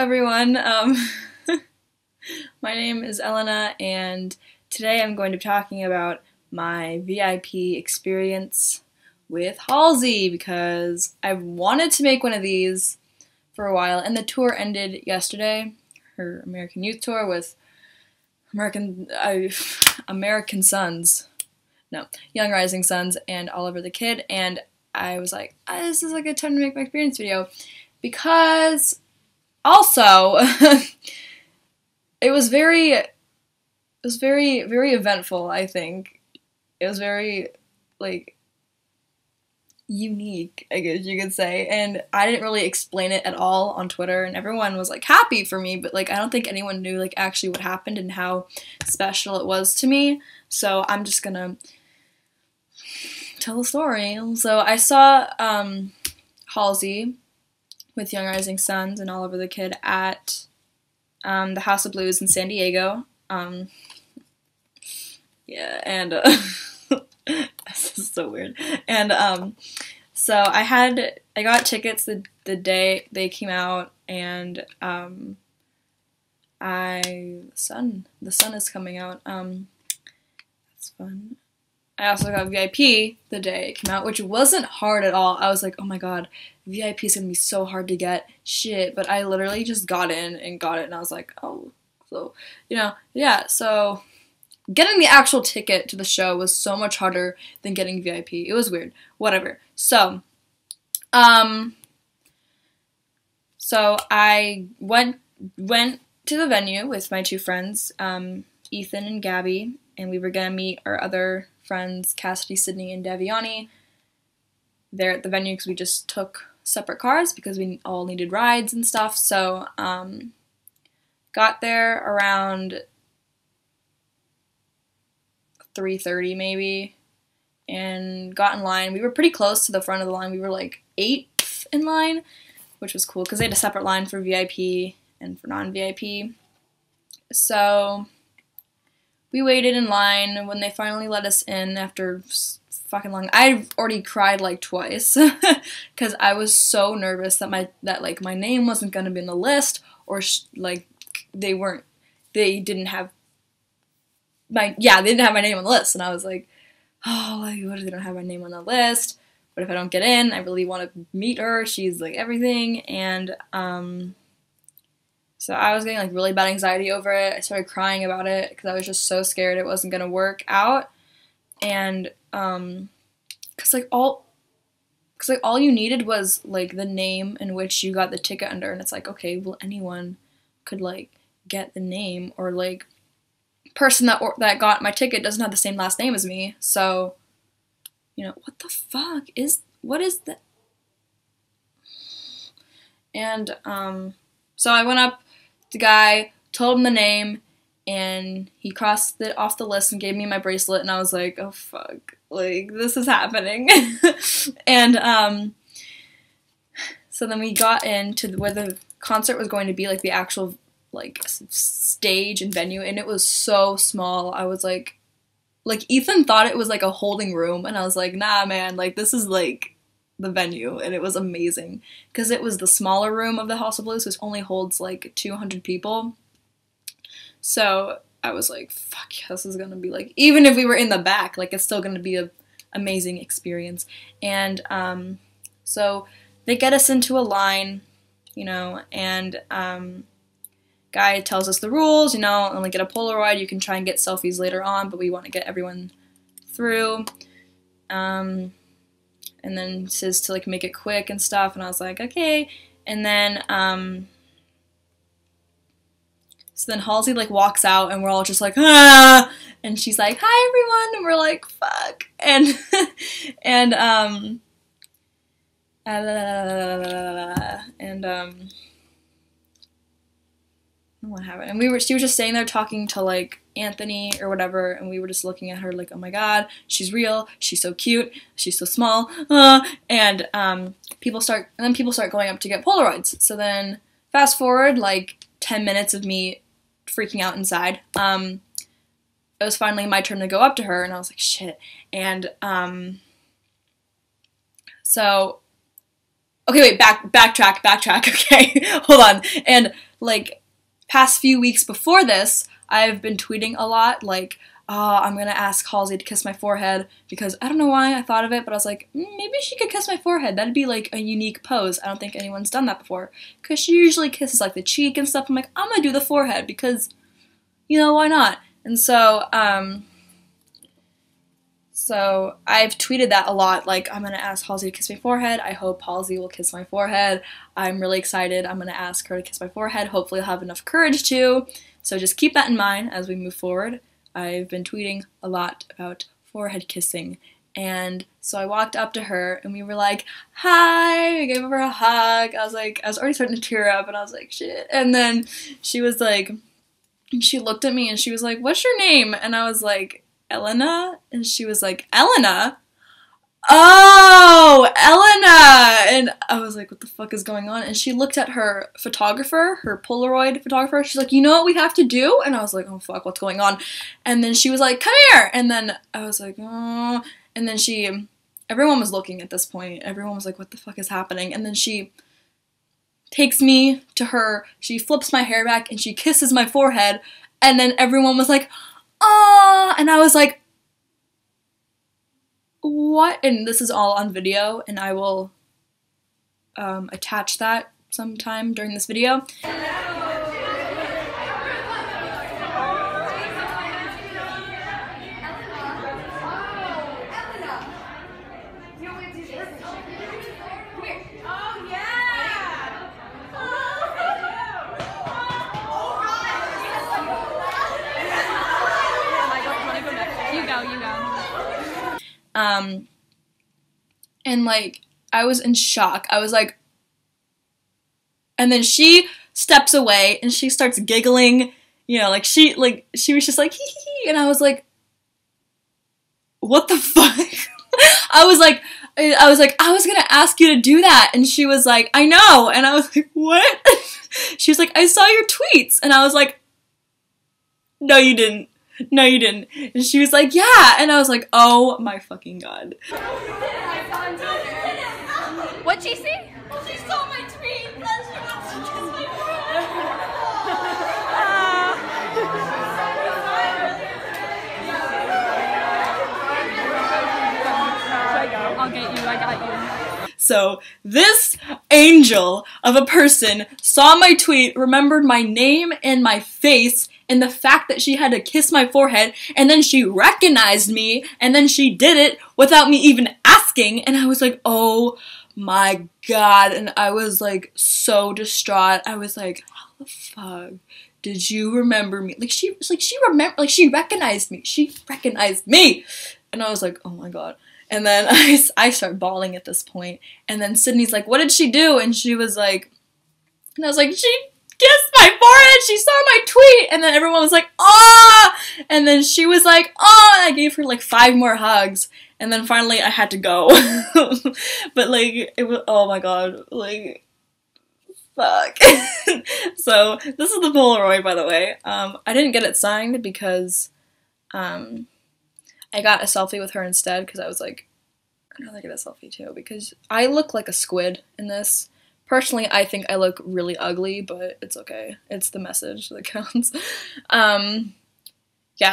everyone. My name is Elena, and today I'm going to be talking about my VIP experience with Halsey because I've wanted to make one of these for a while, and the tour ended yesterday. Her American Youth Tour with American Sons, no, Young Rising Sons, and Oliver the Kid, and I was like, this is a good time to make my experience video because also it was very eventful. I think it was very like unique, I guess you could say, and I didn't really explain it at all on Twitter, and everyone was like happy for me, but like I don't think anyone knew like actually what happened and how special it was to me. So I'm just gonna tell the story. So I saw Halsey with Young Rising Sons and Oliver the Kid at the House of Blues in San Diego. Yeah, and this is so weird. And so I got tickets the day they came out, and the sun is coming out. That's fun. I also got VIP the day it came out, which wasn't hard at all. I was like, oh my god, VIP is gonna be so hard to get. Shit, but I literally just got in and got it, and I was like, oh, so, yeah, so getting the actual ticket to the show was so much harder than getting VIP. It was weird. Whatever. So, so I went to the venue with my two friends, Ethan and Gabby, and we were gonna meet our other friends, Cassidy, Sydney, and Daviani, there at the venue because we just took separate cars because we all needed rides and stuff. So, got there around 3:30 maybe, and got in line. We were pretty close to the front of the line. We were like 8th in line, which was cool because they had a separate line for VIP and for non-VIP. So we waited in line. When they finally let us in after fucking long, I already cried like twice because I was so nervous that my name wasn't gonna be on the list, or they didn't have my name on the list, and I was like, oh, like, what if they don't have my name on the list? But if I don't get in, I really want to meet her. She's like everything, and so I was getting like really bad anxiety over it. I started crying about it because I was just so scared it wasn't gonna work out, and because all you needed was like the name in which you got the ticket under, and it's like, okay, well, anyone could like get the name, or like person that got my ticket doesn't have the same last name as me, so what the fuck what is that? And so I went up to the guy, told him the name, and he crossed it off the list and gave me my bracelet, and I was like, oh fuck, like this is happening. And so then we got into where the concert was going to be, like the actual like stage and venue, and it was so small. I was like Ethan thought it was like a holding room, and I was like, nah man, like this is like the venue, and it was amazing because it was the smaller room of the House of Blues, which only holds like 200 people. So I was like, fuck yeah, this is gonna be like, even if we were in the back, like it's still gonna be an amazing experience. And so they get us into a line, and guy tells us the rules, only get a Polaroid, you can try and get selfies later on, but we want to get everyone through. And then says to like make it quick and stuff, and I was like, okay. And then so then Halsey like walks out, and we're all just like, ah, and she's like, hi everyone, and we're like, fuck. And what happened? And she was just staying there talking to like Anthony or whatever, and we were just looking at her like, oh my god, she's real, she's so cute, she's so small, and people start going up to get Polaroids. So then fast forward like 10 minutes of me freaking out inside. It was finally my turn to go up to her, and I was like, shit. And so okay, wait, backtrack, okay, hold on. And like, past few weeks before this, I've been tweeting a lot, like, I'm gonna ask Halsey to kiss my forehead, because I don't know why I thought of it, but I was like, maybe she could kiss my forehead. That'd be, like, a unique pose. I don't think anyone's done that before, because she usually kisses, like, the cheek and stuff. I'm like, I'm gonna do the forehead, because, you know, why not? And so I've tweeted that a lot, like, I'm gonna ask Halsey to kiss my forehead. I hope Halsey will kiss my forehead. I'm really excited. I'm gonna ask her to kiss my forehead. Hopefully I'll have enough courage to. So just keep that in mind as we move forward. I've been tweeting a lot about forehead kissing. And so I walked up to her and we were like, hi, I gave her a hug. I was already starting to tear up and I was like, shit. And then she was like, she looked at me and she was like, what's your name? And I was like, Elena? And she was like, Elena? Oh, Elena! And I was like, what the fuck is going on? And she looked at her photographer, her Polaroid photographer. She's like, you know what we have to do? And I was like, oh fuck, what's going on? And then she was like, come here! And then I was like, oh. And then everyone was looking at this point. Everyone was like, what the fuck is happening? And then she takes me to her, she flips my hair back and she kisses my forehead. And then everyone was like, oh, and I was like, what? And this is all on video, and I will attach that sometime during this video. And like, I was in shock. I was like, and then she steps away and she starts giggling, you know, like she was just like, hee hee hee, and I was like, what the fuck? I was like, I was gonna ask you to do that, and she was like, I know, and I was like, what? She was like, I saw your tweets, and I was like, no you didn't. No, you didn't. And she was like, yeah. And I was like, oh my fucking god. What'd she see? Well, she saw my tweet and she wants to kiss my I'll get you, I got you. So, this angel of a person saw my tweet, remembered my name and my face, and the fact that she had to kiss my forehead, and then she recognized me, and then she did it without me even asking, and I was like, oh my god, and I was like so distraught. I was like, how the fuck did you remember me? Like she recognized me. She recognized me, and I was like, oh my god. And then I start bawling at this point, and then Sydney's like, what did she do? And she was like, and I was like, she kissed my forehead, she saw my tweet, and then everyone was like, ah, and then she was like, oh, and I gave her like 5 more hugs, and then finally I had to go. But like, it was, oh my god, like, fuck. So, this is the Polaroid, by the way. I didn't get it signed because, I got a selfie with her instead, because I was like, I'd rather get a selfie too, because I look like a squid in this. Personally, I think I look really ugly, but it's okay. It's the message that counts. Yeah,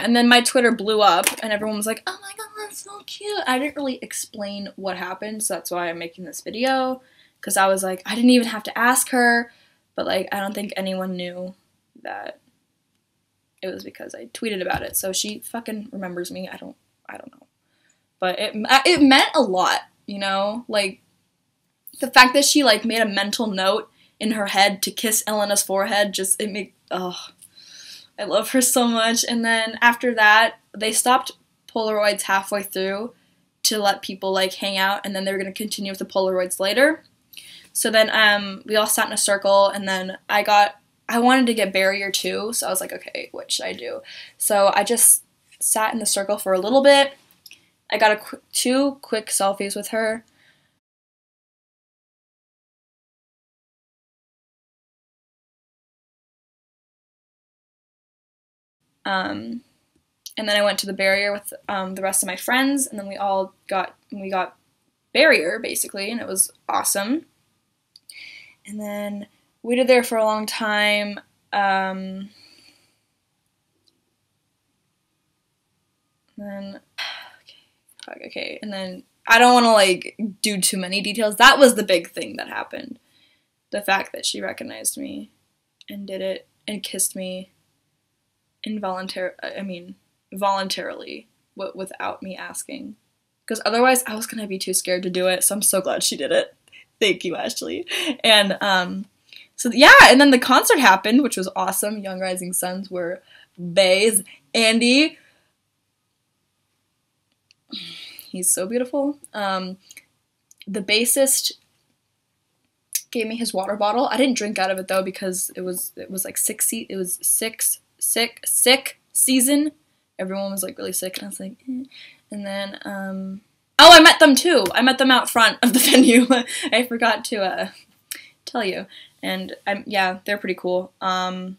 and then my Twitter blew up, and everyone was like, oh my god, that's so cute. I didn't really explain what happened, so that's why I'm making this video, because I was like, I didn't even have to ask her, but like, I don't think anyone knew that it was because I tweeted about it, so she fucking remembers me. I don't know. But it meant a lot, you know? Like, the fact that she, like, made a mental note in her head to kiss Elena's forehead, just, I love her so much. And then after that, they stopped Polaroids halfway through to let people, like, hang out, and then they were going to continue with the Polaroids later. So then, we all sat in a circle, and then I wanted to get barrier too, so I was like, okay, what should I do? So I just sat in the circle for a little bit. I got 2 quick selfies with her. And then I went to the barrier with the rest of my friends, and then we got barrier basically, and it was awesome. And then waited there for a long time. Then, okay, and then I don't want to like do too many details. That was the big thing that happened. The fact that she recognized me and did it and kissed me voluntarily, without me asking. Because otherwise I was gonna be too scared to do it, so I'm so glad she did it. Thank you, Ashley. And so yeah, and then the concert happened, which was awesome. Young Rising Suns were bays. Andy, he's so beautiful. The bassist gave me his water bottle. I didn't drink out of it though because it was like sick season. Everyone was like really sick, and I was like, eh. And then oh, I met them too. I met them out front of the venue. I forgot to tell you. And yeah, they're pretty cool. I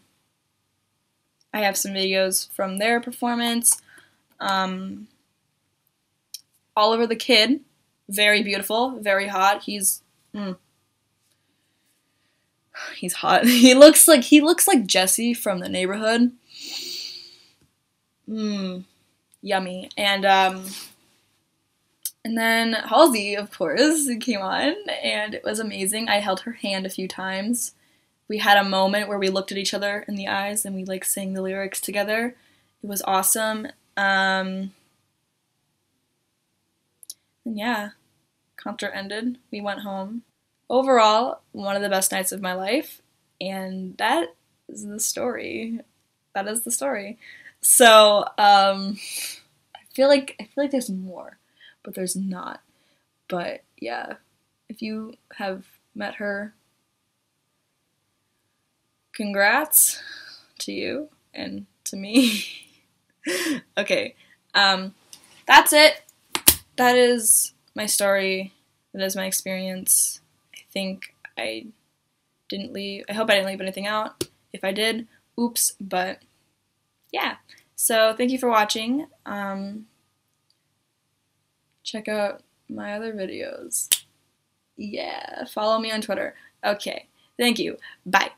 have some videos from their performance. Oliver the Kid, very beautiful, very hot. He's hot. He looks like Jesse from The Neighborhood. Yummy. And then Halsey, of course, came on, and it was amazing. I held her hand a few times. We had a moment where we looked at each other in the eyes and we like sang the lyrics together. It was awesome. And yeah, concert ended. We went home. Overall, one of the best nights of my life, and that is the story. That is the story. So, I feel like there's more, but there's not. But yeah, if you have met her, congrats to you and to me. Okay, that's it. That is my story. That is my experience. I think I hope I didn't leave anything out. If I did, oops, but yeah. So thank you for watching. Check out my other videos. Yeah, follow me on Twitter. Okay, thank you. Bye.